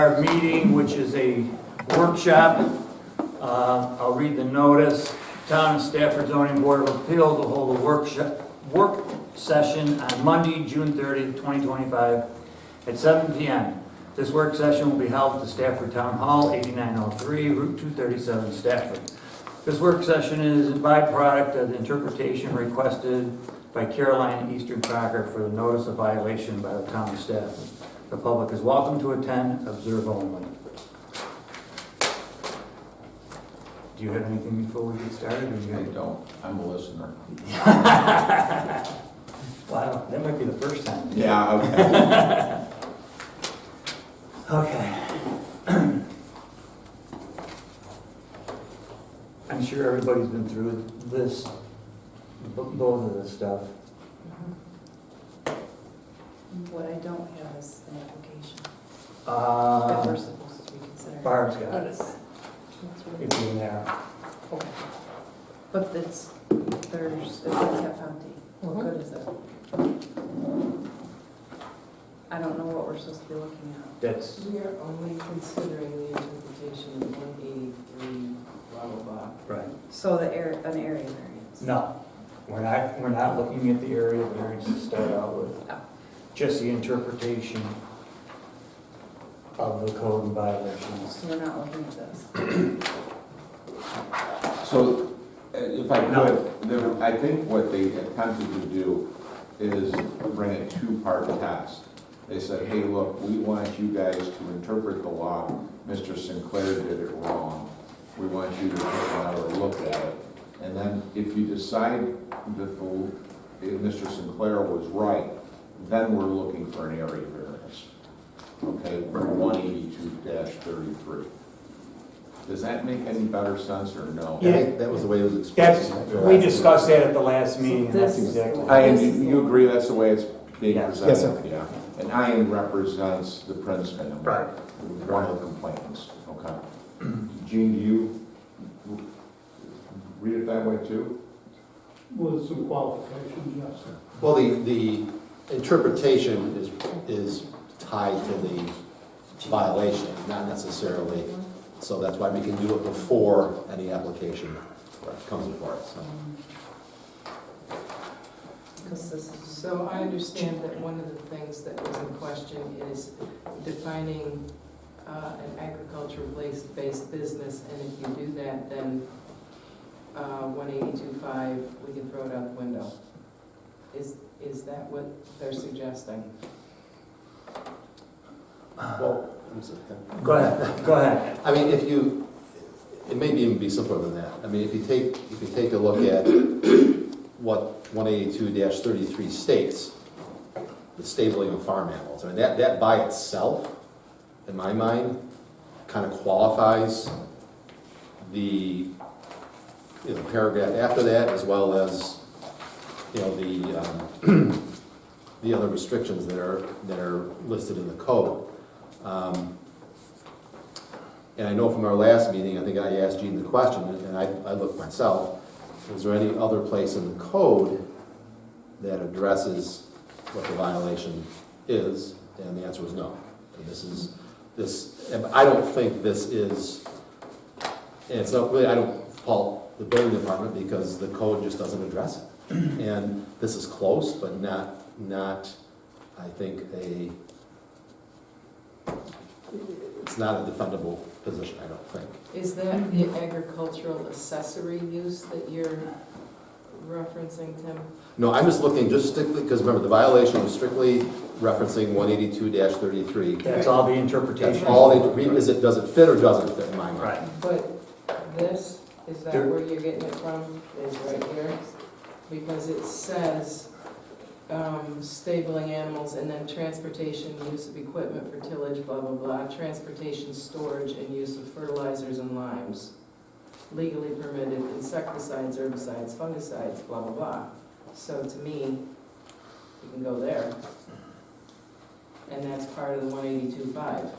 our meeting, which is a workshop. I'll read the notice. Town of Stafford Zoning Board of Appeals will hold a work session on Monday, June 30th, 2025 at 7 p.m. This work session will be held at the Stafford Town Hall, 8903, Route 237, Stafford. This work session is a byproduct of the interpretation requested by Caroline Eastern Crocker for the notice of violation by the Town of Stafford. The public is welcome to attend, observe only. Do you have anything before we get started? I don't. I'm a listener. Wow, that might be the first time. Yeah, okay. Okay. I'm sure everybody's been through this, both of this stuff. What I don't have is an application that we're supposed to be considering. Barb's got it. It's really- It's in there. Okay. But it's like half empty. What good is it? I don't know what we're supposed to be looking at. That's, We are only considering the interpretation of 183, blah, blah, blah. right. So an area variance. No, we're not looking at the area variance to start out with. No. Just the interpretation of the code and violations. So we're not looking at this. So, if I could, I think what they attempted to do is bring a two-part test. They said, hey, look, we want you guys to interpret the law. Mr. Sinclair did it wrong. We want you to take another look at it. And then if you decide that if Mr. Sinclair was right, then we're looking for an area variance. Okay, for 182-33. Does that make any better sense or no? Yeah. I think that was the way it was expressed. We discussed that at the last meeting, and that's this- exactly. And you agree that's the way it's being Yes. presented? Yes, sir. Yeah. And Ian represents the Prince family. Right. One of the complainants, okay. Gene, do you read it that way too? With some qualifications, yes, sir. Well, the interpretation is tied to the violation, not necessarily, so that's why we can do it before any application comes before us. So. Because this is. So I understand that one of the things that was in question is defining an agriculture-based business, and if you do that, then 182.5, we can throw it out the window. Is that what they're suggesting? Well, Go ahead. I mean, it may even be simpler than that. I mean, if you take a look at what 182-33 states, the stabling of farm animals, I mean, that by itself, in my mind, kind of qualifies the paragraph after that, as well as, the other restrictions that are listed in the code. And I know from our last meeting, I think I asked Gene the question, and I looked myself, is there any other place in the code that addresses what the violation is? And the answer was no. And I don't think this is, and it's not really, I don't fault the building department because the code just doesn't address it. And this is close, but not, I think, it's not a defendable position, I don't think. Is that the agricultural accessory use that you're referencing, Tim? No, I'm just looking strictly, because remember, the violation was strictly referencing 182-33. That's all the interpretation. That's all does it fit or doesn't fit in my mind? Right. But this, is that where you're getting it from, is right here? Because it says stabling animals and then transportation, use of equipment for tillage, blah, blah, blah, transportation, storage, and use of fertilizers and limes, legally permitted insecticides, herbicides, fungicides, blah, blah, blah. So to me, you can go there. And that's part of the 182.5.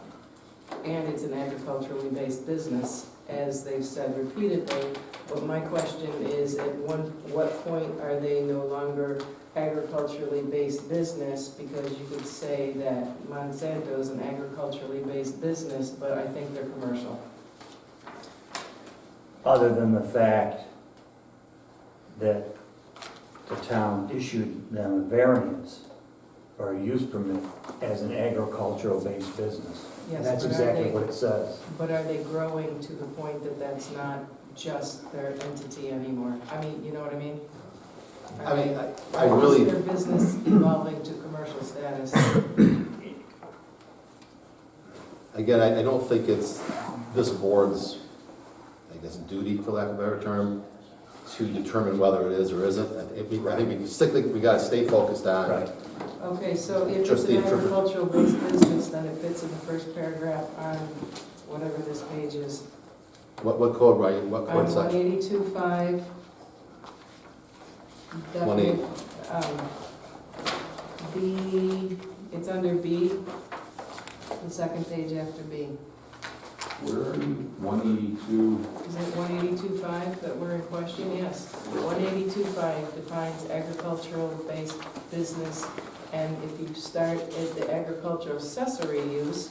And it's an agriculturally based business, as they've said repeatedly. But my question is, at what point are they no longer agriculturally based business? Because you could say that Monsanto is an agriculturally based business, but I think they're commercial. Other than the fact that the town issued them a variance or a use permit as an agricultural-based business. Yes, That's but are exactly they- what it says. But are they growing to the point that that's not just their entity anymore? I mean, you know what I mean? I mean, I Or really, is their business evolving to commercial status? again, I don't think it's this board's, I guess, duty, for lack of a better term, to determine whether it is or isn't. I think we gotta stay focused on. Right. Okay, so if Just it's the an interpret- agricultural based business, then it fits in the first paragraph on whatever this page is. What code, right, what On code section? 182.5. 180. B, it's under B, the second page after B. Where are you? 182? Is it 182.5 that we're in question? Yes. 182.5 defines agricultural-based business, and if you start at the agricultural accessory use,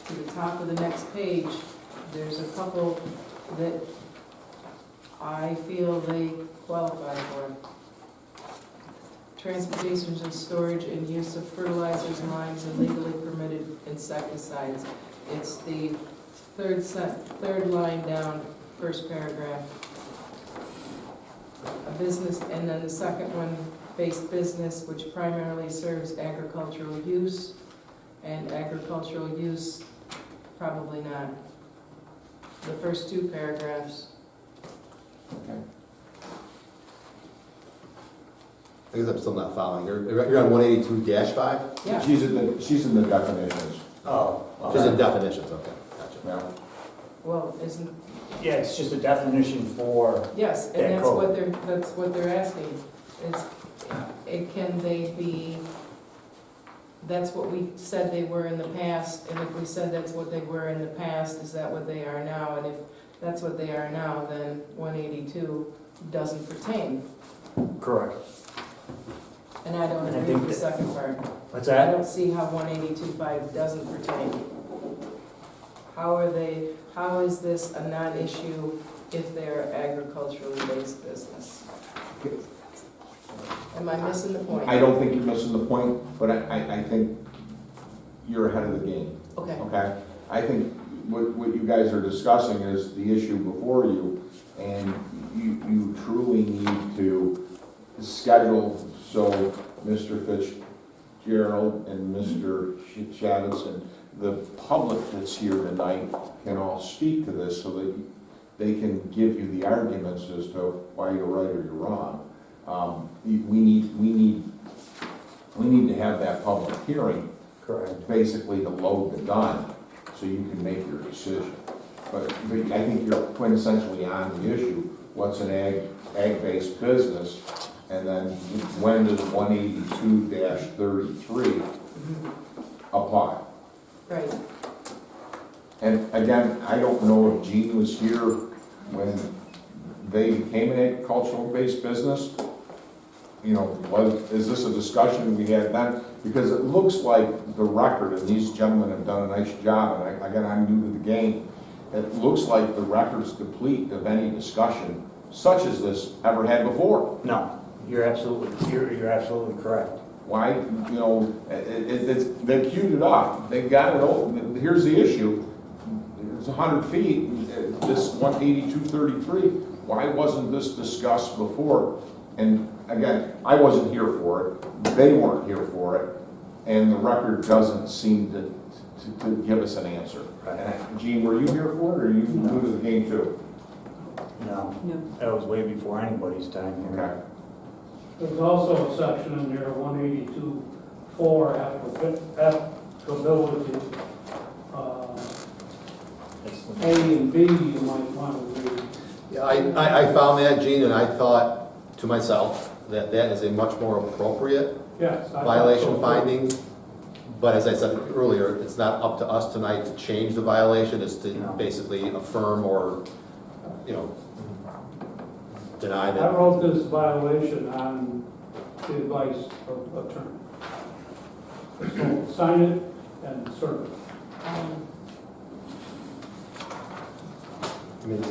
to the top of the next page, there's a couple that I feel they qualify for. Transportation and storage and use of fertilizers, limes, and legally permitted insecticides. It's the third line down, first paragraph. A business, and then the second one, based business, which primarily serves agricultural use, and agricultural use, probably not. The first two paragraphs. Okay. I guess I'm still not following. You're on 182-5? Yeah. She's in the definitions. Oh, Just in okay. definitions, okay, gotcha. Yeah. Well, isn't, Yeah, it's just a definition for, yes, That and that's code. what they're asking. Can they be, that's what we said they were in the past, and if we said that's what they were in the past, is that what they are now? And if that's what they are now, then 182 doesn't pertain. correct. And I don't And I agree think with the that- second part. What's I that? don't see how 182.5 doesn't pertain. How is this a non-issue if they're agriculturally based business? Am I missing the point? I don't think you're missing the point, but I think you're ahead of the game, Okay, okay? I think what you guys are discussing is the issue before you, and you truly need to schedule so Mr. Fitzgerald and Mr. Chavez and the public that's here tonight can all speak to this so that they can give you the arguments as to why you're right or you're wrong. We need to have that public hearing, Correct. basically to load the gun, so you can make your decision. But I think you're quintessentially on the issue, what's an ag-based business, and then when does 182-33 apply? right. And again, I don't know if Gene was here when they became an agricultural-based business. You know, is this a discussion we had then? Because it looks like the record, and these gentlemen have done a nice job, and again, I'm new to the game. It looks like the record's deplete of any discussion such as this ever had before. No, you're absolutely correct. Why, you know, they queued it up, they got it open, here's the issue. It's 100 feet, this 182-33, why wasn't this discussed before? And again, I wasn't here for it, they weren't here for it, and the record doesn't seem to give us an answer. And Gene, were you here for it, or are you new to the game too? No, No. that was way before anybody's time here. Okay. There's also a section in there, 182.4, applicability. A and B, you might want to read. Yeah, I found that, Gene, and I thought to myself that that is a much more appropriate Yes. I thought so, violation too. finding But as I said earlier, it's not up to us tonight to change the violation, it's to No. basically affirm or, deny I that. wrote this violation on the advice of attorney. So sign it and serve it. I mean,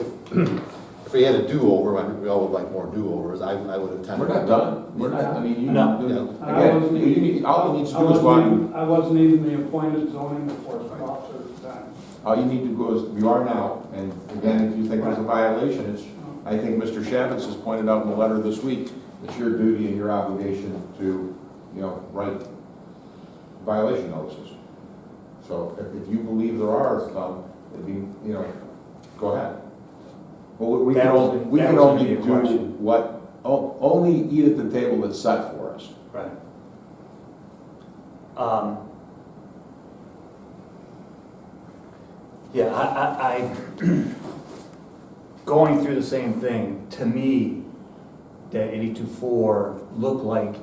if we had a do-over, we all would like more do-overs, I would have tended. We're not done, we're not, I mean, No. again, you need, all you need to do is go out and, I wasn't even the appointed zoning enforcement officer at the time. all you need to go is, you are now, and again, if you think there's a violation, it's, I think Mr. Shavitz has pointed out in the letter this week, it's your duty and your obligation to, write violation notices. So if you believe there are some, it'd be, go ahead. Well, we can That was- only, we that can was only gonna be do a question. what, only eat at the table that's set for us. Right. Yeah, I going through the same thing, to me, that 82.4 looked like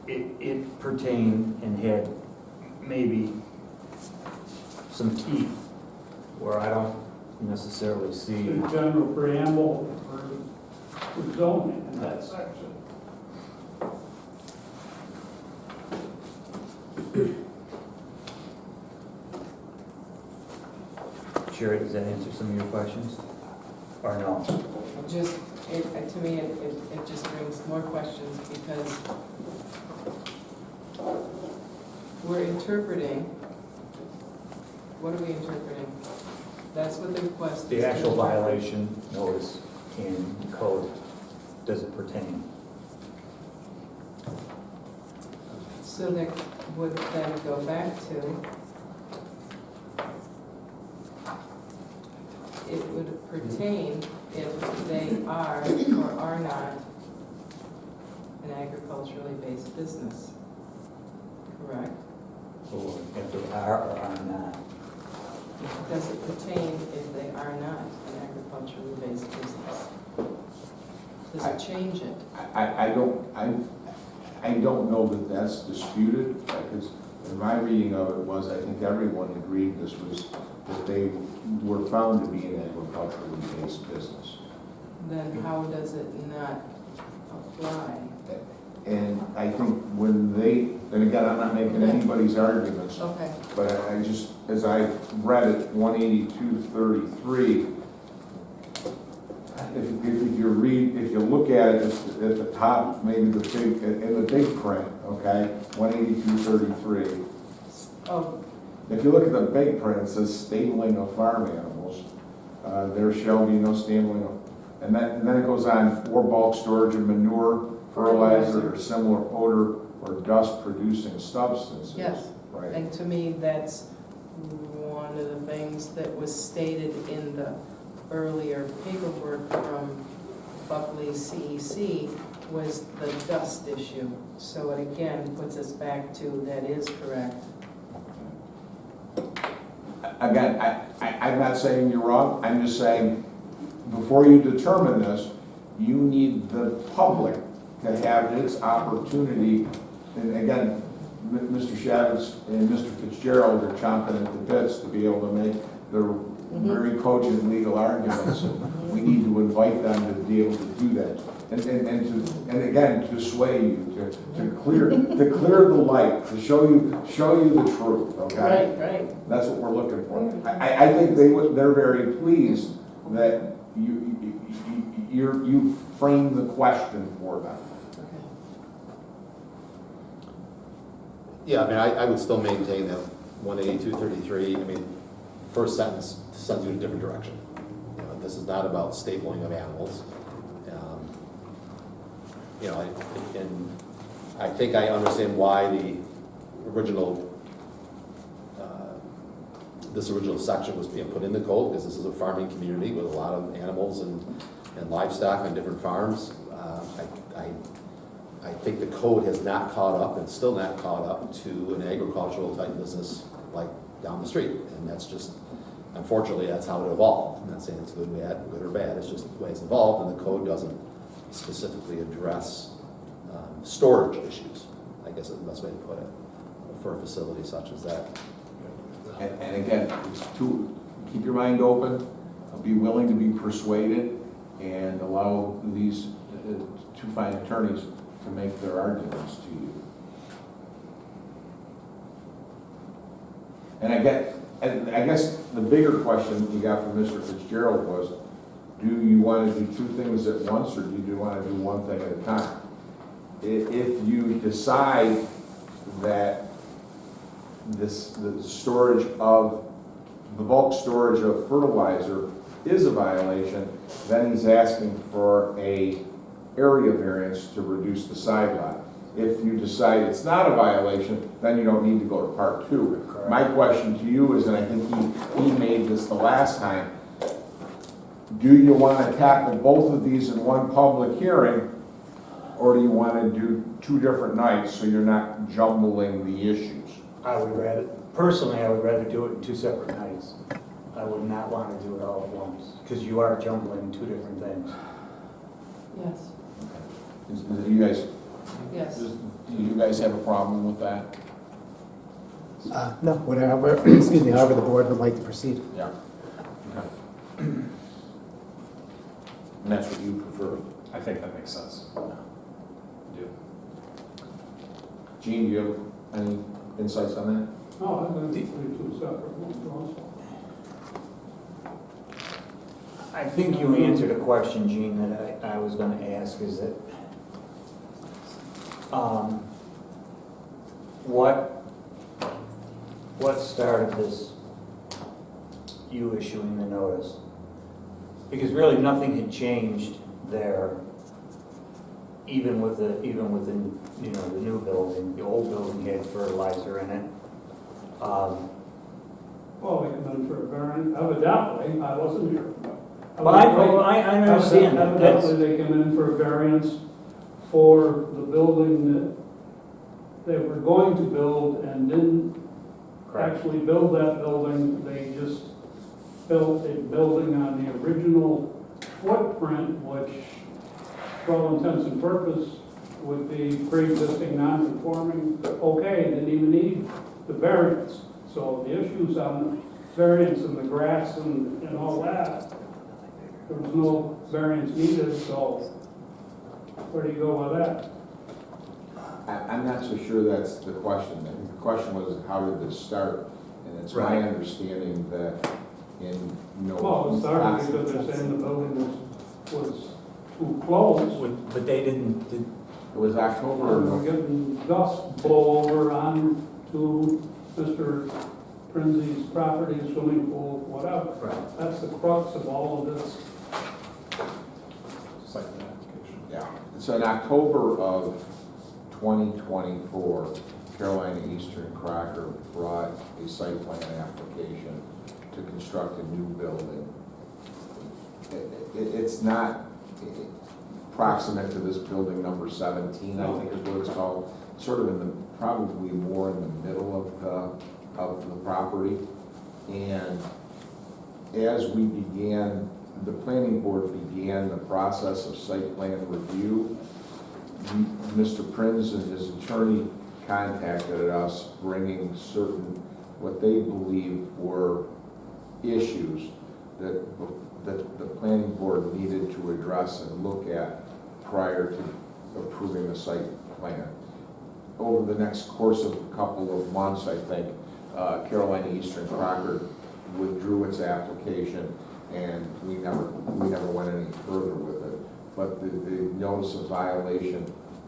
it pertained and had maybe some teeth where I don't necessarily see. The general preamble for zoning in that section. Sherry, does that answer some of your questions? Or no? Just, to me, it just brings more questions because we're interpreting, what are we interpreting? That's what the request is. The actual violation notice in code, does it pertain? So that would then go back to, it would pertain if they are or are not an agriculturally based business, correct? Or if they are or are not? Does it pertain if they are not an agriculturally based business? Does it change it? I don't know that that's disputed, because in my reading of it was, I think everyone agreed this was, that they were found to be an agriculturally based business. Then how does it not apply? And I think when they, and again, I'm not making anybody's arguments, Okay. but I just, as I read it, 182.33, if you look at it at the top, maybe in the big print, okay, 182.33. Oh, If you look at the big print, it says stabling of farm animals. There shall be no stabling of, and then it goes on, for bulk storage of manure, fertilizer, or similar odor or dust producing substances. yes. Right. And to me, that's one of the things that was stated in the earlier paperwork from Buckley CEC was the dust issue. So it again puts us back to that is correct. Again, I'm not saying you're wrong, I'm just saying, before you determine this, you need the public to have its opportunity, and again, Mr. Shavitz and Mr. Fitzgerald are chomping at the bits to be able to make their very cogent legal arguments, and we need to invite them to be able to do that. And again, to sway you, to clear the light, to show you the truth, okay? Right. That's what we're looking for. I think they're very pleased that you framed the question for them. Okay. Yeah, I mean, I would still maintain that 182.33, I mean, first sentence sends you in a different direction. This is not about stapling of animals. And I think I understand why the original, this original section was being put in the code, because this is a farming community with a lot of animals and livestock on different farms. I think the code has not caught up and still not caught up to an agricultural type business like down the street. And that's just, unfortunately, that's how it evolved. I'm not saying it's good or bad, it's just the way it's evolved, and the code doesn't specifically address storage issues, I guess is the best way to put it. for a facility such as that. And again, keep your mind open, be willing to be persuaded, and allow these two fine attorneys to make their arguments to you. And I guess the bigger question you got from Mr. Fitzgerald was, do you want to do two things at once, or do you want to do one thing at a time? If you decide that the storage of, the bulk storage of fertilizer is a violation, then he's asking for a area variance to reduce the side lot. If you decide it's not a violation, then you don't need to go to part two. Correct. My question to you is, and I think he made this the last time, do you want to tackle both of these in one public hearing, or do you want to do two different nights so you're not jumbling the issues? I would rather, personally, I would rather do it in two separate nights. I would not want to do it all at once, because you are jumbling two different things. Yes, You guys, yes. do you guys have a problem with that? No, whatever, excuse me, however the board would like to proceed. Yeah. And that's what you prefer? I think that makes sense. Gene, do you have any insights on that? No, I think two separate ones also. I think you answered a question, Gene, that I was going to ask, is that what started this, you issuing the notice? Because really nothing had changed there, even with the you know, the new building. The old building had fertilizer in it. Well, we come in for a variance, evidently, I wasn't here. I understand that. Evidently, they came in for a variance for the building that they were going to build and didn't actually build that building. They just built a building on the original footprint, which, for all intents and purposes, would be pre-existing non-conforming. Okay, didn't even need the variance. So the issues on the variance and the grass and all that, there was no variance needed, so where do you go with that? I'm not so sure that's the question. I think the question was, how did this start? And it's my understanding that in, Well, it started because they're saying the building was too close. But they didn't, it was October. We're getting dust blow over on to Mr. Prinze's property, swimming pool, whatever. right. That's the crux of all of this. Site plan application. Yeah. So in October of 2024, Carolina Eastern Crocker brought a site plan application to construct a new building. It's not proximate to this building number 17, I think is what it's called. Sort of in the, probably more in the middle of the property. And as we began, the planning board began the process of site plan review, Mr. Prinz and his attorney contacted us, bringing certain, what they believed were issues that the planning board needed to address and look at prior to approving the site plan. Over the next course of a couple of months, I think, Carolina Eastern Crocker withdrew its application, and we never went any further with it. But the notice of violation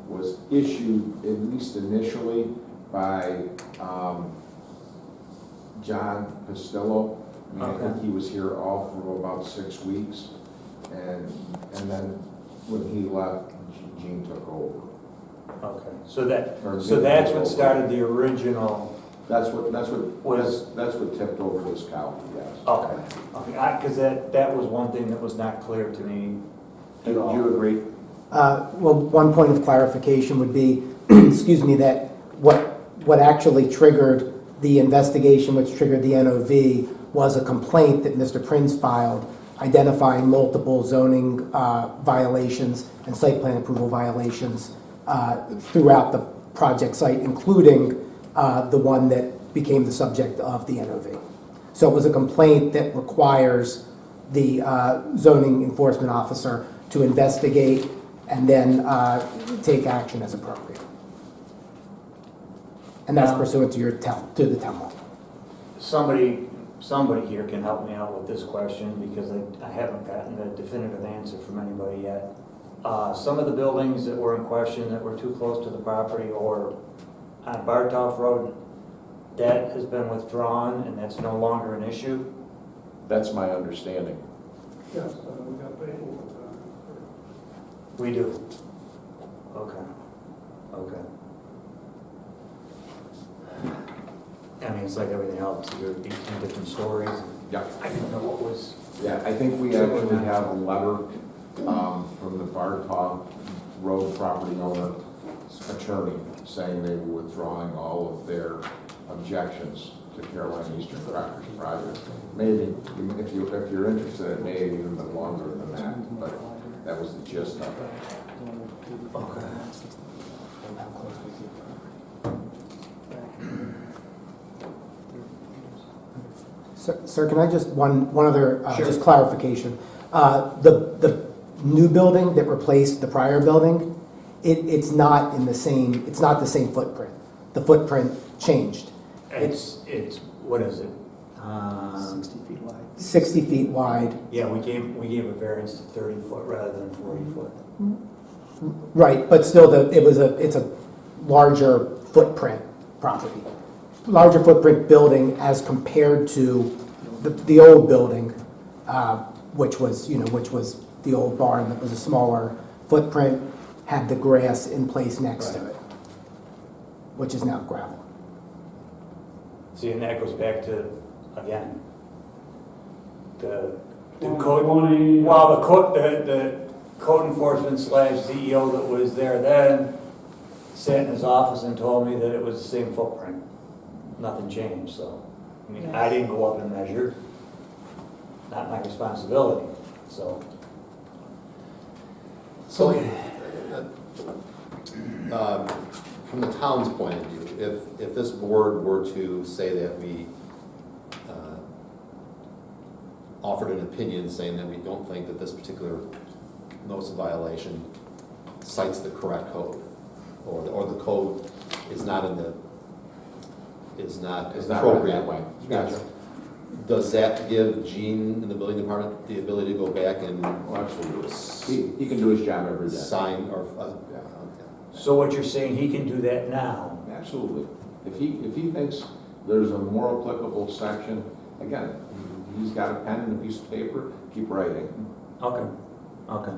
was issued, at least initially, by John Pastillo. I mean, I think he was here all for about 6 weeks, and then when he left, Gene took over. Okay, so that's what started the original. That's what tipped over this cow, yes. Okay, because that was one thing that was not clear to me Do at all. you agree? Well, one point of clarification would be, excuse me, that what actually triggered the investigation, which triggered the NOV, was a complaint that Mr. Prinz filed identifying multiple zoning violations and site plan approval violations throughout the project site, including the one that became the subject of the NOV. So it was a complaint that requires the zoning enforcement officer to investigate and then take action as appropriate. And that's pursuant to your to the town law. Somebody here can help me out with this question because I haven't gotten a definitive answer from anybody yet. Some of the buildings that were in question that were too close to the property or on Bartow Road, that has been withdrawn and that's no longer an issue? That's my understanding. Yes, we got paperwork on it. We do. Okay. Okay. I mean, it's like everything else, you're 18 different stories. Yeah. I didn't know what was. Yeah, I think we actually have a letter from the Bartow Road property owner attorney saying they were withdrawing all of their objections to Carolina Eastern Crackers project. Maybe, if you're interested, it may have even been longer than that, but that was the gist of it. Okay. Sir, can I just, one other, Sure. just clarification. The new building that replaced the prior building, it's not the same footprint. The footprint changed. It's, what is it? 60 feet wide. 60 feet wide. Yeah, we gave a variance to 30 foot rather than 40 foot. Right, but still, it's a larger footprint property. Larger footprint building as compared to the old building, which was the old barn that was a smaller footprint, had the grass in place next to it, which is now gravel. See, and that goes back to, again, the Well, code, twenty- well, the code enforcement / CEO that was there then sat in his office and told me that it was the same footprint. Nothing changed, so, I mean, I didn't go up and measure, not my responsibility, so. So, from the town's point of view, if this board were to say that we offered an opinion saying that we don't think that this particular notice of violation cites the correct code, or the code is not It's not appropriate. that way. Gotcha. Does that give Gene in the building department the ability to go back and Well, absolutely. He can do his job every day. sign or? So what you're saying, he can do that now? Absolutely. If he thinks there's a more applicable section, again, he's got a pen and a piece of paper, keep writing. Okay, okay.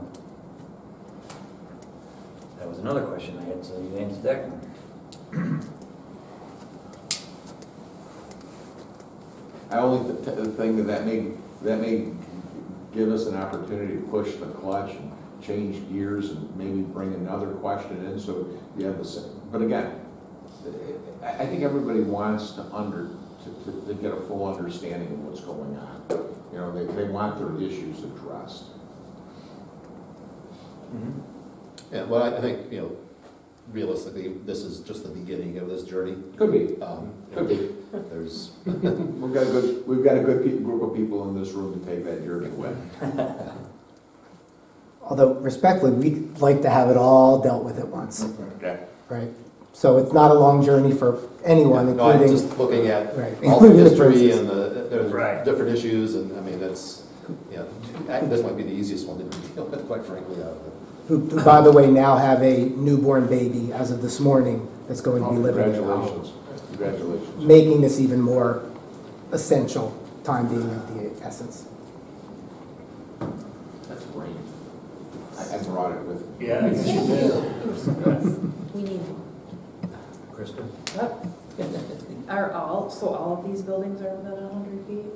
That was another question I had, so you answered that one. I only think that may give us an opportunity to push the clutch and change gears and maybe bring another question in, so you have the, but again, I think everybody wants to get a full understanding of what's going on. You know, they want their issues addressed. Yeah, well, I think, realistically, this is just the beginning of this journey. Could be. Could be. There's, We've got a good group of people in this room to take that journey with. Although respectfully, we'd like to have it all dealt with at once, Okay. right? So it's not a long journey for anyone, no, I'm including, just looking at right, all the including the history princes. and there's Right. different issues, and I mean, that's, this might be the easiest one to deal with, quite frankly, out of it. Who, by the way, now have a newborn baby as of this morning that's going to be living at home. Congratulations. Congratulations. Making this even more essential, time being of the essence. That's great. I brought it with me. Yeah, I guess you did. We need, Kristen? so all of these buildings are within 100 feet?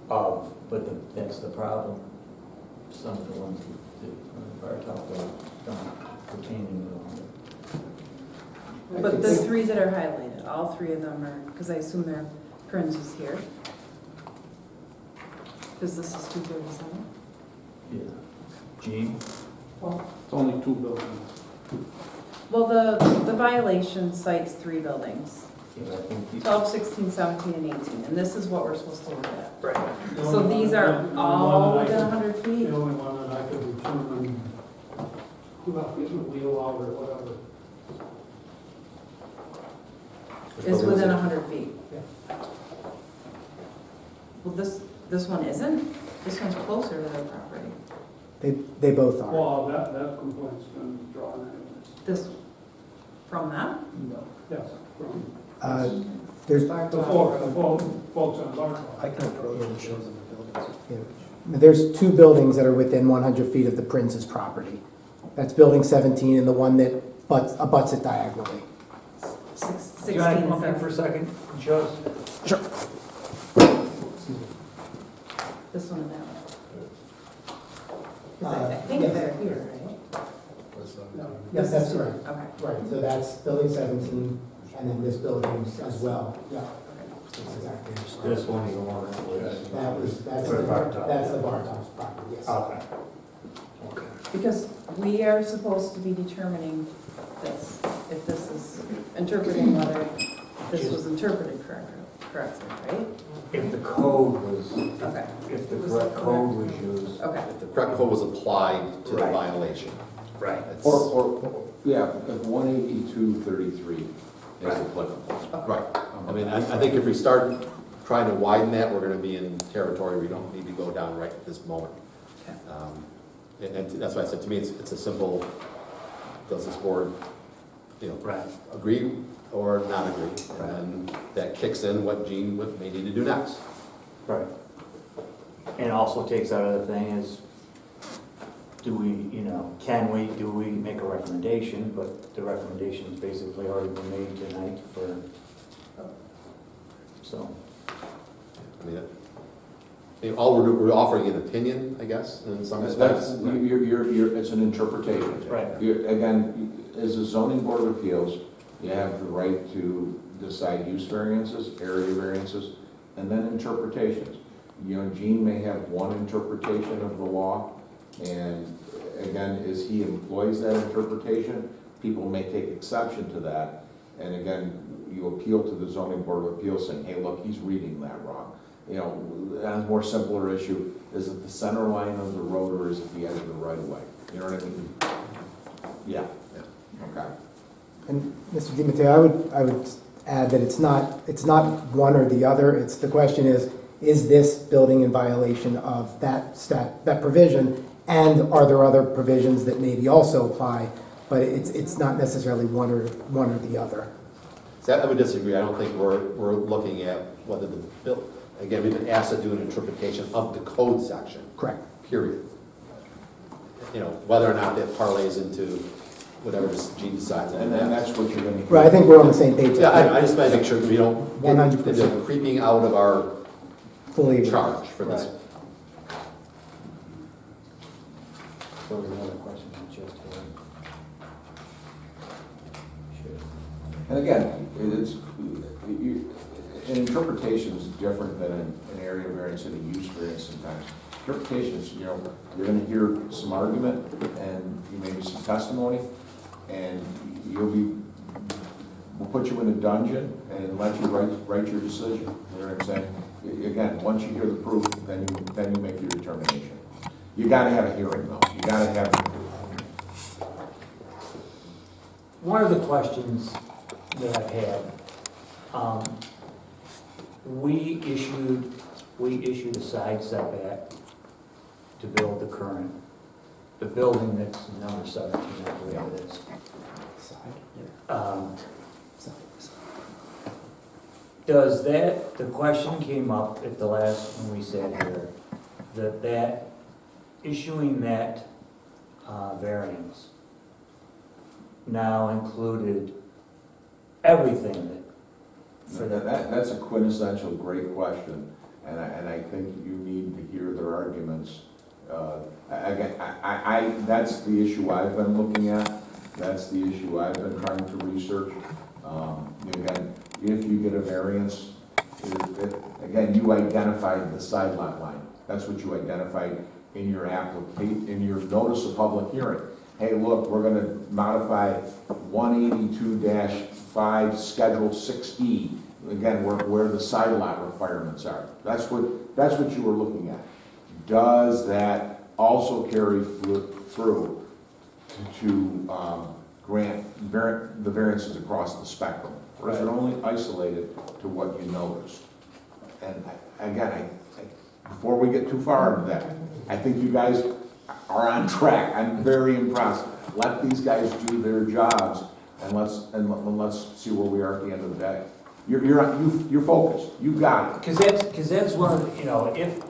But that's the problem. Some of the ones that are top don't pertain to But the three that are highlighted, all three of them are, because I assume their Prince is here. Because this is 237. Yeah. Gene? Well, it's only two buildings. Well, the violation cites 3 buildings, 12, 16, 17, and 18, and this is what we're supposed to look at. Right. So these are all within 100 feet? The only one that I could determine without getting a wheel out or whatever. Is within 100 feet. Well, this one isn't? This one's closer to their property. They both are. Well, that complaint's been drawn anyways. This, from them? No. Yes, from There's, the folks on Barclay. I can approach and show them the buildings. There's 2 buildings that are within 100 feet of the Prince's property. That's building 17 and the one that abuts it diagonally. 16 Johnny, and come up here for 17. a second and show us. Sure. This one and that one. 'Cause I Uh, think yes. they're here, right? Yes, that's correct. Okay. Right, so that's building 17 and then this building as well. Yeah. This one is the one That's For the Bartels. that's the Bartels property, yes. Okay. Because we are supposed to be determining this, if this is interpreting whether this was interpreted correctly, right? If the code was, Okay, if the correct code was used. okay. If the correct code was applied to the Right. violation. Right. That's- Or, yeah, if 18233 is Right. applicable. Right. I mean, I think if we start trying to widen that, we're gonna be in territory we don't need to go down right at this moment. Okay. And that's why I said, to me, it's a simple, does this board, Right. agree or not agree? And then that kicks in what Gene may need to do next. Right. And also takes out of the thing is, do we, do we make a recommendation? But the recommendation's basically already been made tonight so. All we're offering an opinion, I guess, in some respects. It's an interpretation. Right. Again, as a zoning board of appeals, you have the right to decide use variances, area variances, and then interpretations. Gene may have one interpretation of the law, and again, as he employs that interpretation, people may take exception to that. And again, you appeal to the zoning board of appeals saying, hey, look, he's reading that wrong. A more simpler issue, is it the center line of the road or is it the edge of the right of way? You know what I mean? Yeah. Okay. And Mr. DiMatteo, I would add that it's not one or the other. It's, the question is this building in violation of that provision? And are there other provisions that maybe also apply? But it's not necessarily one or the other. So I would disagree. I don't think we're looking at whether the bill, again, we've been asked to do an interpretation of the code section. Correct. Period. Whether or not that parlays into whatever Gene decides. And then that's what you're gonna. Right, I think we're on the same page. Yeah, I just want to make sure we don't get 100%. into creeping out of our Fully agree. charge for this. Right. There was another question I just had. And again, an interpretation is different than an area variance and a use variance sometimes. Interpretations, you're gonna hear some argument and maybe some testimony, and we'll put you in a dungeon and let you write your decision. You know what I'm saying? Again, once you hear the proof, then you make your determination. You gotta have a hearing though. You gotta have. One of the questions that I had, we issued a side setback to build the building that's number 17, I believe it is. Does the question came up at the last, when we sat here, that issuing that variance now included everything That's a quintessential great question, and I think you need to hear their arguments. Again, that's the issue I've been looking at, that's the issue I've been trying to research. Again, if you get a variance, again, you identified the side lot line. That's what you identified in your application, in your notice of public hearing. hey, look, we're gonna modify 182-5, Schedule 6E, again, where the side lot requirements are. That's what you were looking at. Does that also carry through to grant the variances across the spectrum? Or is it only isolated to what you noticed? And again, before we get too far into that, I think you guys are on track. I'm very impressed. Let these guys do their jobs, and let's see where we are at the end of the day. You're focused. You got it. Because that's one of, if,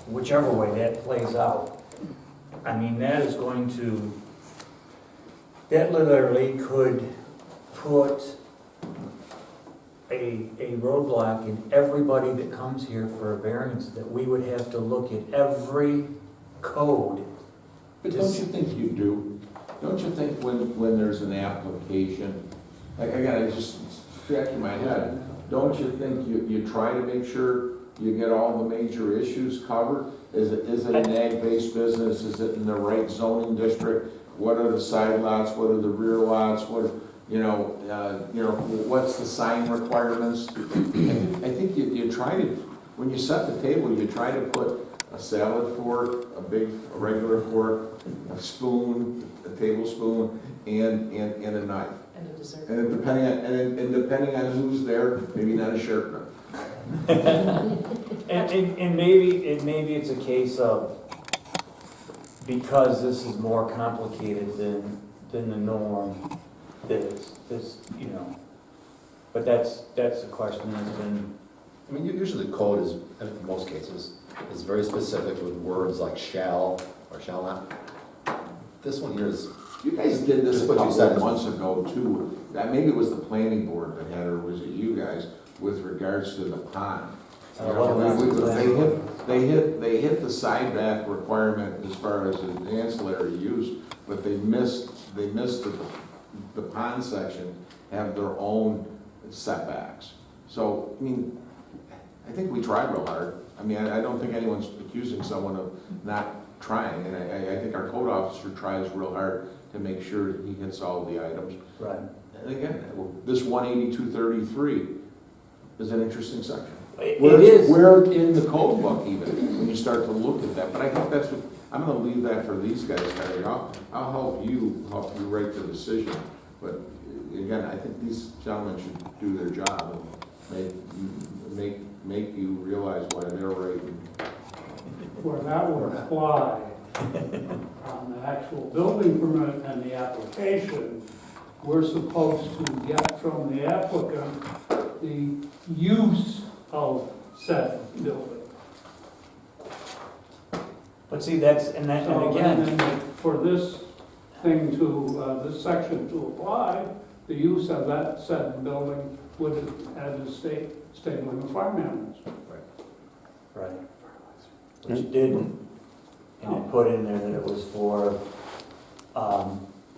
whichever way that plays out, I mean, that literally could put a roadblock in everybody that comes here for a variance, that we would have to look at every code. But don't you think you do? Don't you think when there's an application, like, again, I just scratching my head, don't you think you try to make sure you get all the major issues covered? Is it an ag-based business? Is it in the right zoning district? What are the side lots? What are the rear lots? What's the sign requirements? I think you try to, when you set the table, you try to put a salad fork, a regular fork, a spoon, a tablespoon, and a knife. And a dessert. And depending on who's there, maybe not a sharp knife. And maybe it's a case of, because this is more complicated than the norm, this, but that's a question that's been, I mean, usually the code is, in most cases, is very specific with words like shall or shall not. This one here is, You guys did this Just a what you couple said of is- months ago too. That maybe it was the planning board that had, or was it you guys, with regards to the pond? They hit the side back requirement as far as an ancillary use, but they missed the pond section have their own setbacks. So, I mean, I think we tried real hard. I mean, I don't think anyone's accusing someone of not trying, and I think our code officer tries real hard to make sure that he hits all the items. right. And again, this 18233 is an interesting section. It is. Where in the code book even, when you start to look at that, but I think that's what, I'm gonna leave that for these guys, Harry. I'll help you write the decision. But again, I think these gentlemen should do their job and make you realize why they're right. Where that would apply on the actual building permit and the application, we're supposed to get from the applicant the use of said building. But see, and again, then for this thing this section to apply, the use of that said building would have the stabling of farm animals. right, which it didn't, and it put in there that it was for,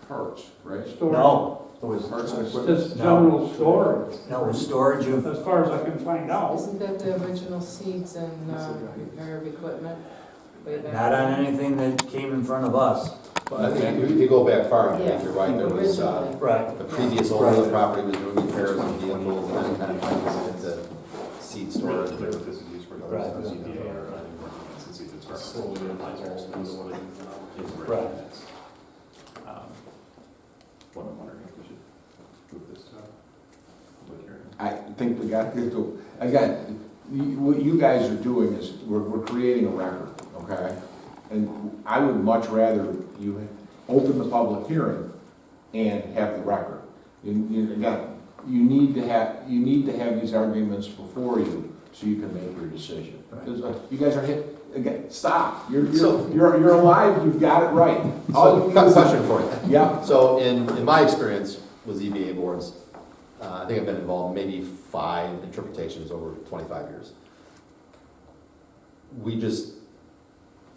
Parts, right? Storage. no, it was, Parts and equipment. Just general storage, no, it was storage of, as far as I can find out. Isn't that the original seats and repair of equipment? Way back? not on anything that came in front of us. well, I think if you go back far, I Yeah. think you're right, there was, Originally. Right. the previous owner of the property was doing repairs on vehicles and then kind of trying to get the seed storage. Clear what this is used for. Right. ZBA or since it's for slowly advisors, we don't want to use the Right. minutes. What I'm wondering if we should move this to public hearing. I think we got to do, again, what you guys are doing is, we're creating a record, okay? And I would much rather you open the public hearing and have the record. Again, you need to have these arguments before you, so you can make your decision. Because you guys are again, stop, you're alive, you've got it right. All you So, need is- question for you. Yeah, So in my experience with ZBA boards, I think I've been involved in maybe 5 interpretations over 25 years.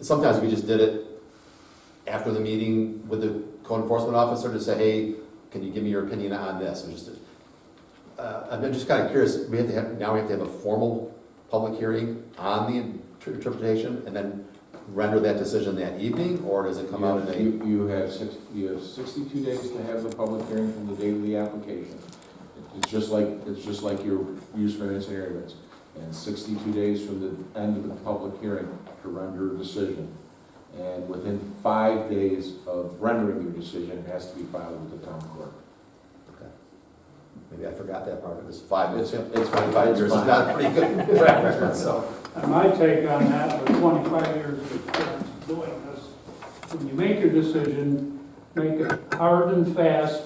Sometimes we just did it after the meeting with the code enforcement officer to say, hey, can you give me your opinion on this? I'm just kind of curious, now we have to have a formal public hearing on the interpretation, and then render that decision that evening, or does it come out in a? You have 62 days to have the public hearing from the date of the application. It's just like your use variance and area variance. And 62 days from the end of the public hearing to render a decision. And within 5 days of rendering your decision, it has to be filed with the town clerk. Okay. Maybe I forgot that part, but it's 5 years. It's fine. 25 years is not a pretty good track record, so. And my take on that, with 25 years of experience doing this, when you make your decision, make it hard and fast,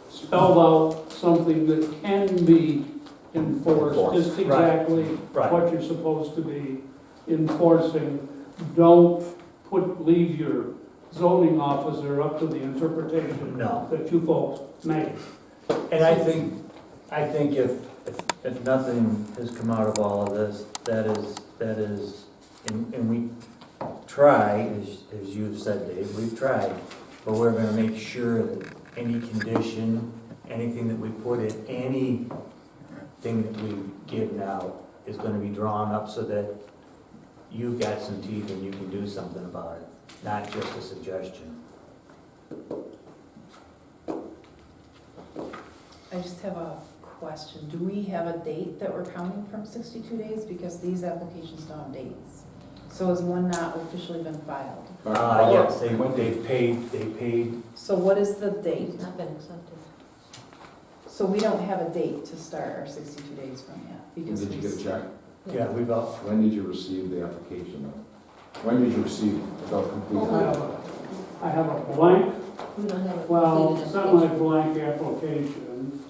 spell out something that can be enforced, just exactly Right. what you're supposed to be enforcing. Don't leave your zoning officer up to the interpretation No. that you folks make. And I think if nothing has come out of all of this, that is, and we try, as you've said, Dave, we've tried, but we're gonna make sure that any condition, anything that we put in, anything that we give now is gonna be drawn up so that you've got some teeth and you can do something about it, not just a suggestion. I just have a question. Do we have a date that we're counting from 62 days? Because these applications don't have dates. So has one not officially been filed? Yes, they've paid, So what is the date? It's not been accepted. So we don't have a date to start our 62 days from yet? Because Did you get a check? yeah, we've all, When did you receive the application? When did you receive the complete? I have a blank, We don't have it. well, completed application. semi-blank application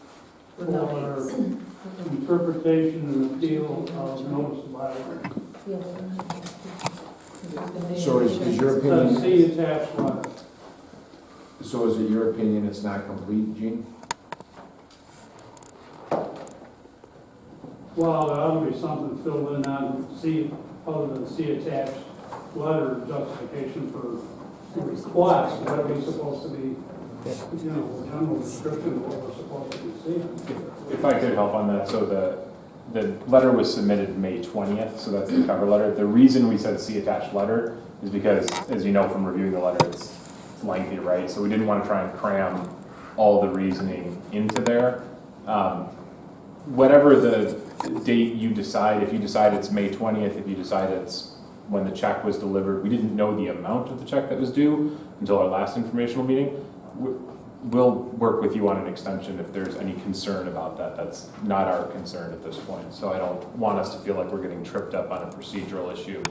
with no for dates. interpretation and appeal of notice of violation. Yeah, we don't have it. So is your Let's opinion, see attached letter. so is it your opinion it's not complete, Gene? Well, there ought to be something filled in on C, other than C attached letter justification for request, what are we supposed to be, you know, the general description of what we're supposed to be seeing. If I could help on that, so the letter was submitted May 20th, so that's the cover letter. The reason we said see attached letter is because, as you know from reviewing the letter, it's lengthy, right? So we didn't want to try and cram all the reasoning into there. Whatever the date you decide, if you decide it's May 20th, if you decide it's when the check was delivered, we didn't know the amount of the check that was due until our last informational meeting. We'll work with you on an extension if there's any concern about that. That's not our concern at this point. So I don't want us to feel like we're getting tripped up on a procedural issue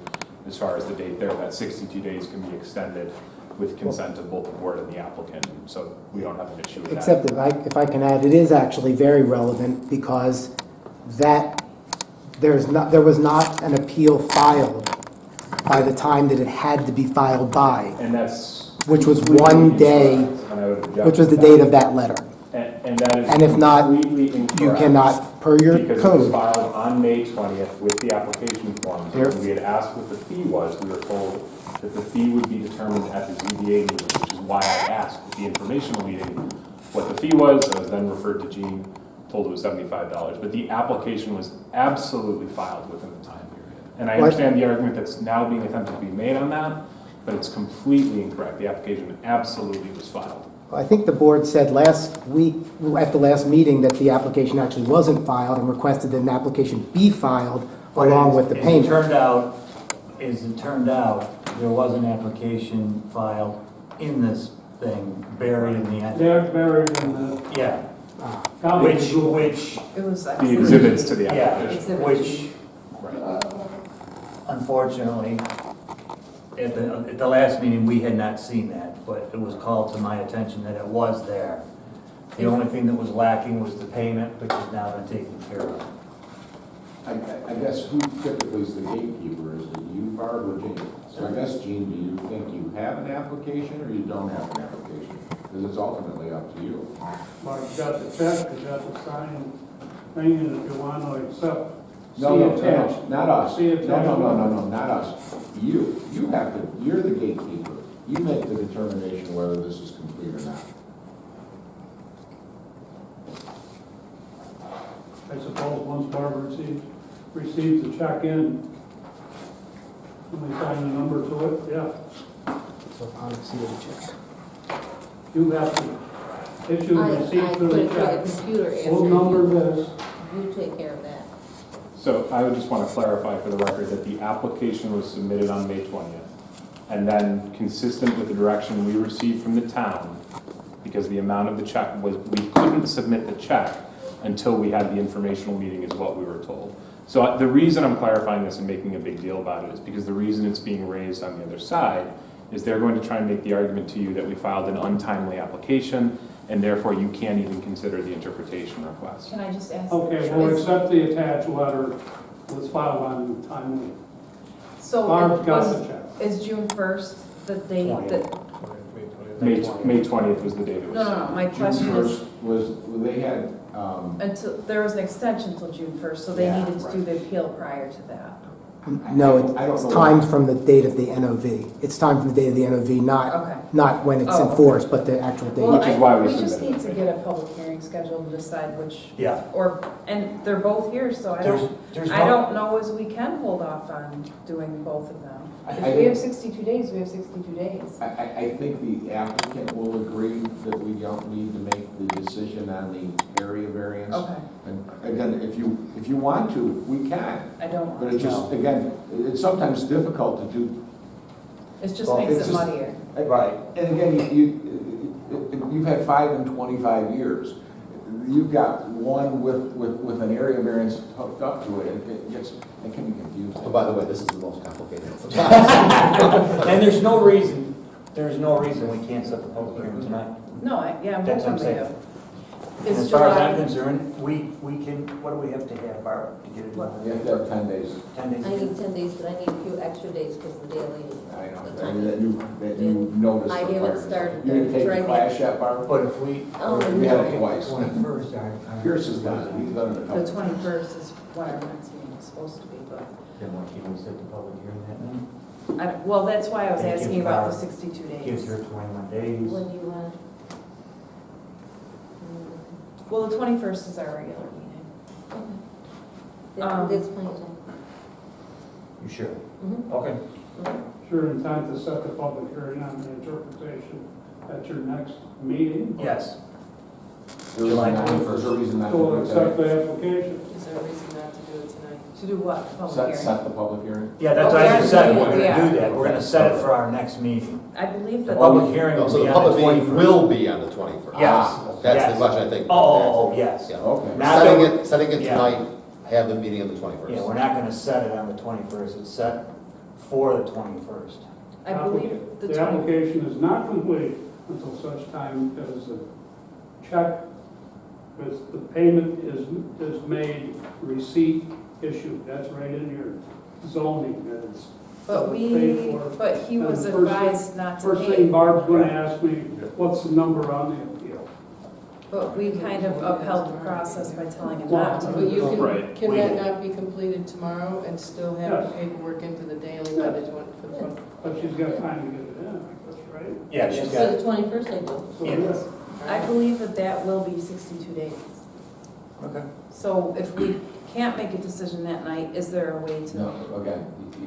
as far as the date there. That 62 days can be extended with consent of both the board and the applicant, so we don't have an issue with that. Except if I can add, it is actually very relevant because that, there was not an appeal filed by the time that it had to be filed by, And that's. which was one day, And I would object which was to the that. date of that letter. And that is And if not, completely incorrect. You cannot, per your Because it was code, filed on May 20th with the application form. So Here. when we had asked what the fee was, we were told that the fee would be determined at the ZBA meeting, which is why I asked at the informational meeting what the fee was. I was then referred to Gene, told it was $75. But the application was absolutely filed within the time period. And I What? understand the argument that's now being attempted to be made on that, but it's completely incorrect. The application absolutely was filed. I think the board said last week, at the last meeting, that the application actually wasn't filed and requested that an application be filed along with the payment. As it turned out, there was an application filed in this thing, buried in the end. They're buried in the Yeah, county. which, It was. The exhibits to the yeah, application. which, unfortunately, at the last meeting, we had not seen that, but it was called to my attention that it was there. The only thing that was lacking was the payment, which has now been taken care of. I guess who typically is the gatekeeper? Is it you, Barb, or Gene? So I guess, Gene, do you think you have an application or you don't have an application? Because it's ultimately up to you. Well, you got the check, you got the signed thing, and if you want to accept, No, see attached. not us. See attached. No, not us. You have to, you're the gatekeeper. You make the determination whether this is complete or not. I suppose once Barbara receives the check in, Can we assign a number to it? Yeah. So upon receipt of the check. You have to issue I a receipt put for it the through the check. computer We'll after number this. you take care of that. So I would just want to clarify for the record that the application was submitted on May 20th. And then consistent with the direction we received from the town, because the amount of the check was, we couldn't submit the check until we had the informational meeting is what we were told. So the reason I'm clarifying this and making a big deal about it is because the reason it's being raised on the other side is they're going to try and make the argument to you that we filed an untimely application and therefore you can't even consider the interpretation request. Can I just ask? Okay, we'll accept the attached letter. Let's file on timely. So Barb's got was- the check. is June 1st the date that, May 20th was the date it was. no, my question June is, 1st was, they had, until, there was an extension until June 1st, so they Yeah, needed to do the appeal prior to that. No, I don't it's know. timed from the date of the NOV. It's timed from the date of the NOV, Okay. not when it's Oh. enforced, but the actual date. Well, Which is why we just submitted need to it. get a public hearing scheduled and decide which, Yeah. or, and they're both here, so I There's, don't, there's I no, don't know as we can hold off on doing both of them. If we have 62 days, we have 62 days. I think the applicant will agree that we don't need to make the decision on the area variance. Okay, And again, if you want to, we can. I don't But want it's to. just, again, it's sometimes difficult to do. It just Well, makes it's it just- muddier. right. And again, you've had 5 and 25 years. You've got one with an area variance hooked up to it, it can be confusing. Oh, by the way, this is the most complicated. And there's no reason we can't set the public hearing tonight. No, yeah, I'm That's what I'm hoping we saying. do. And Is as far as I'm July, concerned, we can, what do we have to have, Barb, to get it You done? have to have 10 days. 10 days? I need 10 days, but I need a few extra days because the daily. I know, the I time. mean, that you noticed. I haven't started You didn't the take the training. class yet, Barb? But if we, Oh, We had it no. twice. 21st, Pierce is done, he's done it a the couple. 21st is what our next meeting is supposed to be, but, then why can't we set the public hearing that night? well, that's why I was Thank you, asking about the Barb. 62 Gives days. her 21 days. When do you want? Well, the 21st is our regular meeting. That's plenty of time. You sure? Mhm. Okay. Sure, in time to set the public hearing on the interpretation at your next meeting. Yes. There's July a reason not to We'll do it accept today. the application. Is there a reason not to do it tonight? To do what, public hearing? Set the public hearing. Yeah, that's Oh, what I we just said, already we're did, gonna do yeah. that, we're gonna set it for our next meeting. I believe The that. public hearing will So be the on the public meeting 21st. will be on the 21st. Yes, That's yes. the question, I think. Oh, yes. Yeah. Okay. Not Setting that- it, setting it Yeah. tonight, have the meeting on the 21st. Yeah, we're not gonna set it on the 21st, it's set for the 21st. I believe the The 20, application is not complete until such time as the check with the payment is made, receipt issued. That's right in your zoning minutes. but he was And advised not to First thing pay, Barb's gonna ask me, what's the number on the appeal? but we kind of upheld the process by telling him not to. But you Right. can We- that not be completed tomorrow and still have Yes. the paperwork into the daily by the 20th? But she's got time to get it in, that's right. Yeah, she's So got, the 21st I do. So, Yeah. yes. I believe that will be 62 days. okay. So if we can't make a decision that night, is there a way to? No, again,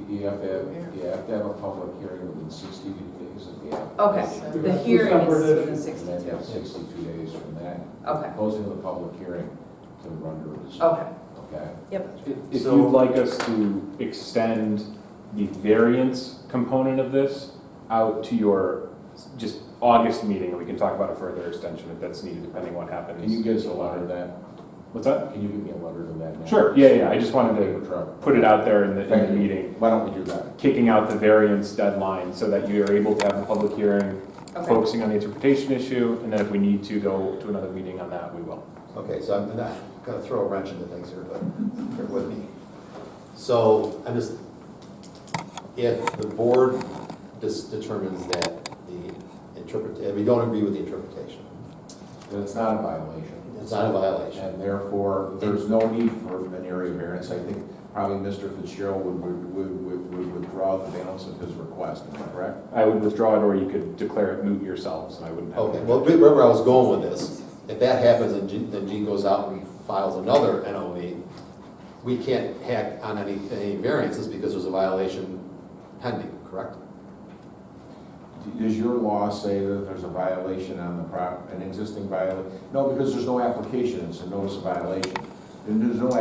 you have to have a public hearing within 60 days of the application. Okay, the That's a hearing separate is within And then 62. you have 62 days from that, Okay, closing of the public hearing to render a decision. okay, Okay? yep. If So- you'd like us to extend the variance component of this out to your just August meeting, and we can talk about a further extension if that's needed, depending what happens. Can you give us a letter to that? What's that? Can you give me a letter to that now? Sure, yeah, I just wanted to Trevor. put it out there in Thank the you. meeting, Why don't we do that? kicking out the variance deadline so that you are able to have the public hearing, Okay. focusing on the interpretation issue, and then if we need to go to another meeting on that, we will. Okay, so I'm not gonna throw a wrench into things here, but bear with me. So I'm just, if the board just determines that we don't agree with the interpretation, Then it's not a violation. it's not a violation. And therefore, there's no need for an area variance. I think probably Mr. Fitzgerald would withdraw the balance of his request, am I correct? I would withdraw it, or you could declare it moot yourselves, and I wouldn't have. Okay, well, remember I was going with this. If that happens and then Gene goes out and files another NOV, we can't hack on any variances because there's a violation pending, correct? Does your law say that there's a violation on the an existing violation? No, because there's no application, it's a notice of violation. And there's no, you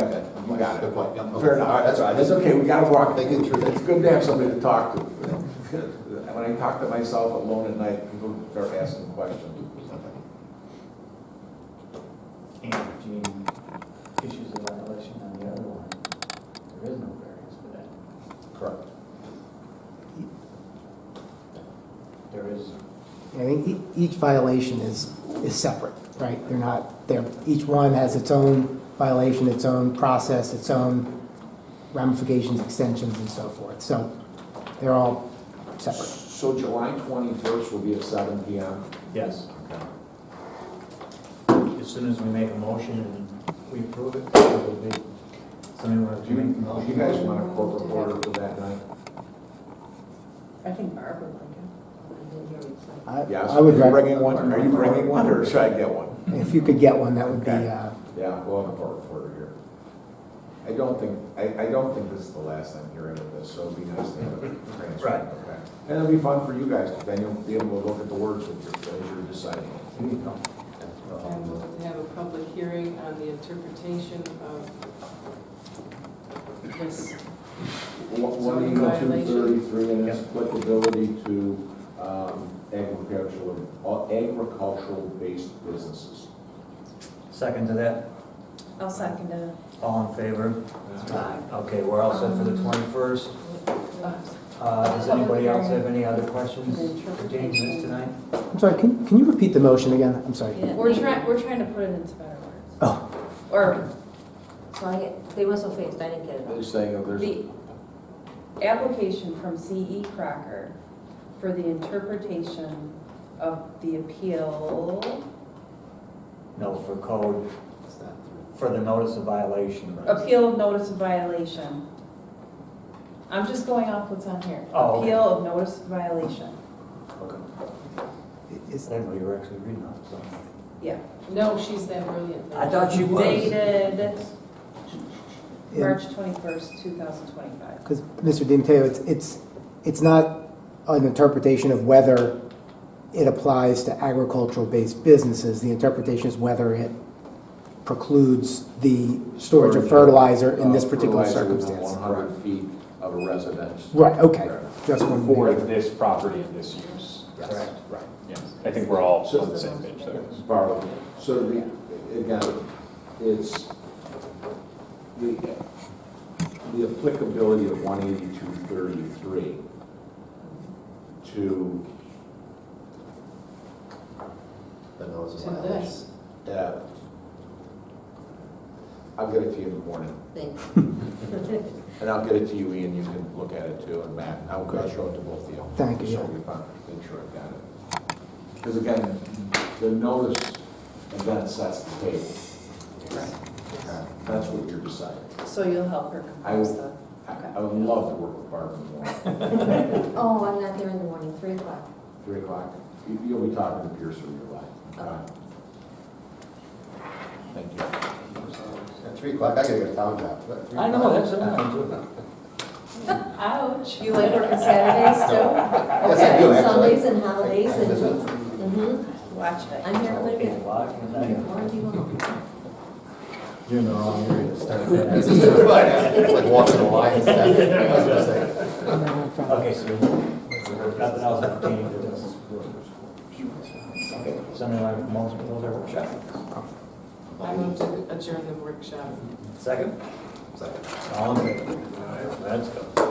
got it. Good point, yeah. Fair enough. All right, that's all right. That's okay, we gotta walk. Thinking through that. It's good to have somebody to talk to. When I talk to myself alone at night, people start asking questions. And if Gene issues a violation on the other one, there is no variance for that. Correct. There is. I think each violation is separate, right? Each one has its own violation, its own process, its own ramifications, extensions, and so forth. So they're all separate. So July 21st will be at 7 PM? Yes. As soon as we make a motion and we approve it, it will be. Somebody want Do to make the motion? you guys want a corporate order for that night? I think Barb would like Yes. I would Are you recommend, bringing one? Are you bringing one, or should I get one? if you could get one, that would be, Okay. Yeah, we'll have a court reporter here. I don't think this is the last I'm hearing of this, so it'd be nice to have a transcript. Right. Okay. And it'll be fun for you guys, because then you'll be able to look at the words as you're deciding. I move to have a public hearing on the interpretation of this. 18233 and its Yep. applicability to agricultural-based businesses. Second to that? it. I'll second it. All in favor? Okay, we're all set for the 21st. Does anybody else have any other questions pertaining to this tonight? I'm sorry, can you repeat the motion again? I'm sorry. Yeah. We're trying to put it into better words. Oh, Or So they were so fast, I didn't get it all. They're saying that there's, the application from C.E. Crocker for the interpretation of the appeal, No, for code, for the notice of violation. appeal of notice of violation. I'm just going off what's on here. Oh, okay. Appeal of notice of violation. Okay. is, I didn't know you were actually reading that, so. Yeah. No, she's that brilliant. I thought she was. Dated March 21st, 2025. because Mr. DiMatteo, it's not an interpretation of whether it applies to agricultural-based businesses. The interpretation is whether it precludes the storage of fertilizer in this particular fertilizer within circumstance. 100 feet of a residence. Right, okay. Just one. For this property and this use. Correct. Right. Yes, I think we're all on the same page there. Barlow. So again, it's the applicability of 18233 to, The notice of To violation. this. I'll get it to you in the morning. Thanks. And I'll get it to you, Ian, you can look at it too, and Matt, I'll show it to both of you. Thank you, So yeah. we found, make sure I got it. Because again, the notice event sets the table. That's what you're deciding. So you'll help her compose the, I would love to work with Barb in the morning. Oh, I'm not there in the morning, 3 o'clock. 3 o'clock, you'll be talking to Pierce or your life. Okay. Thank you. At 3 o'clock, I gotta get a town job. I know, that's what I'm doing. ouch. You like working Saturdays too? Yes, I do, actually. Sundays and holidays and, Watch it. I'm here every 8 day. o'clock and then Where do you want? you're in the wrong area to start It's that. like walking the line and stuff. I was gonna say. Okay, so nothing else pertaining to this. Okay, somebody like to motion to close our workshop? I move to adjourn the workshop. Second? Second. All in favor? Let's go.